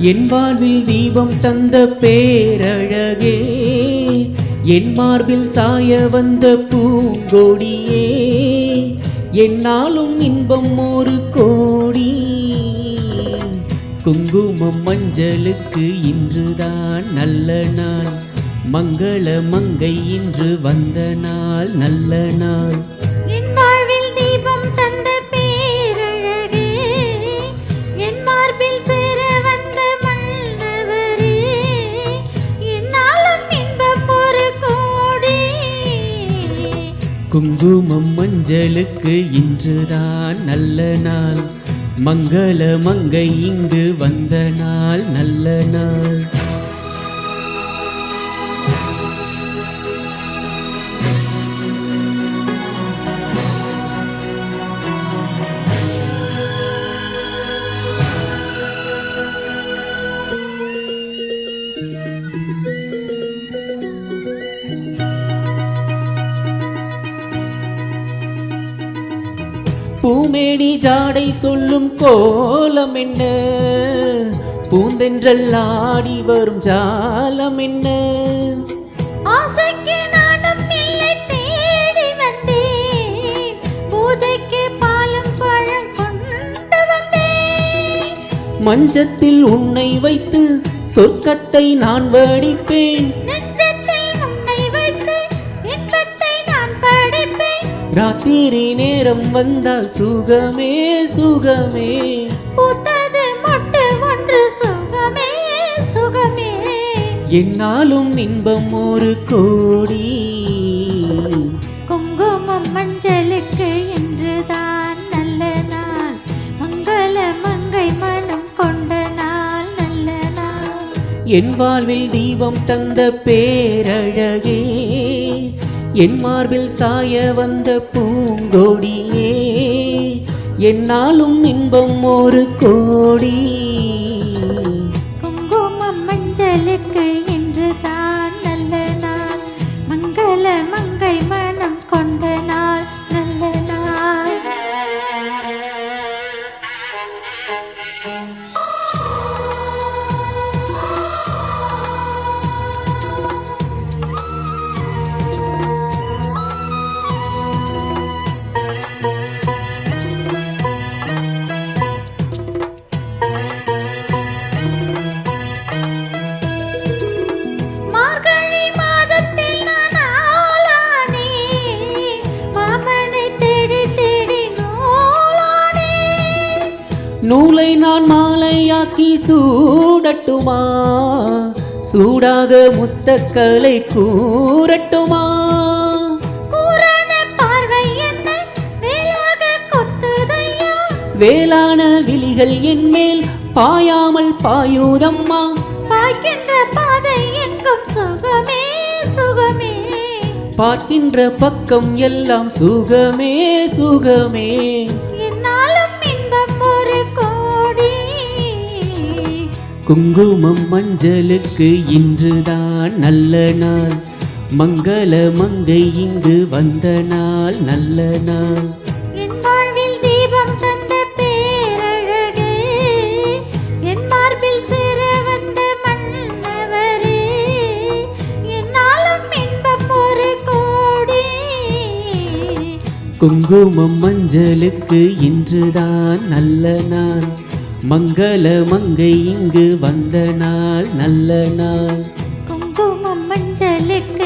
என் வாழ்வில் தீபம் தந்த பேரழகே, என் மார்பில் சாய வந்த பூங்கொடியே, என்னாலும் இன்பம் ஒரு கோடி. குங்குமம் மஞ்சளுக்கு இன்றுதான் நல்ல நாள், மங்கள மங்கை இன்று வந்த நாள் நல்ல நாள். என் வாழ்வில் தீபம் தந்த பேரழகே, என் மார்பில் சேர வந்த மன்னவரே, என்னாலும் இன்பம் ஒரு கோடி. குங்குமம் மஞ்சளுக்கு இன்றுதான் நல்ல நாள், மங்கள மங்கை இங்கு வந்த நாள் நல்ல நாள். பூமேனி ஜாடை சொல்லும் கோலம் என்ன, பூந்தென்றல் ஆடி வரும் ஜாலம் என்ன. ஆசைக்கு நானும் இல்லை தேடி வந்தேன், பூஜைக்கு பாலும் பழம் கொண்டு வந்தேன். மஞ்சத்தில் உன்னை வைத்து சொர்க்கத்தை நான் வடிப்பேன், நெஞ்சத்தில் உன்னை வைத்து இன்பத்தை நான் படிப்பேன். ராத்திரி நேரம் வந்தால் சுகமே சுகமே, பூத்தது மொட்டு ஒன்று சுகமே சுகமே. என்னாலும் இன்பம் ஒரு கோடி. குங்குமம் மஞ்சளுக்கு இன்றுதான் நல்ல நாள், மங்கள மங்கை மனம் கொண்ட நாள் நல்ல நாள். என் வாழ்வில் தீபம் தந்த பேரழகே, என் மார்பில் சாய வந்த பூங்கொடியே, என்னாலும் இன்பம் ஒரு கோடி. குங்குமம் மஞ்சளுக்கு இன்றுதான் நல்ல நாள், மங்கள மங்கை மனம் கொண்ட நாள் நல்ல நாள். மார்கழி மாதத்தில் நான் ஆளானேன், மாமனை தேடி தேடி நூலானேன். நூலை நான் மாலையாக்கி சூடட்டுமா, சூடாக முத்தக்கலை கூறட்டுமா. கூரான பார்வை என்ன வேலாக கொத்துதையா, வேளான விழிகள் என்மேல் பாயாமல் பாயுதம்மா. பாய்க்கின்ற பாதை எங்கும் சுகமே சுகமே. பார்க்கின்ற பக்கம் எல்லாம் சுகமே சுகமே. என்னாலும் இன்பம் ஒரு கோடி. குங்குமம் மஞ்சளுக்கு இன்றுதான் நல்ல நாள், மங்கள மங்கை இங்கு வந்த நாள் நல்ல நாள். என் வாழ்வில் தீபம் தந்த பேரழகே, என் மார்பில் சேர வந்த மன்னவரே, என்னாலும் இன்பம் ஒரு கோடி. குங்குமம் மஞ்சளுக்கு இன்றுதான் நல்ல நாள், மங்கள மங்கை இங்கு வந்த நாள் நல்ல நாள். குங்குமம் மஞ்சளுக்கு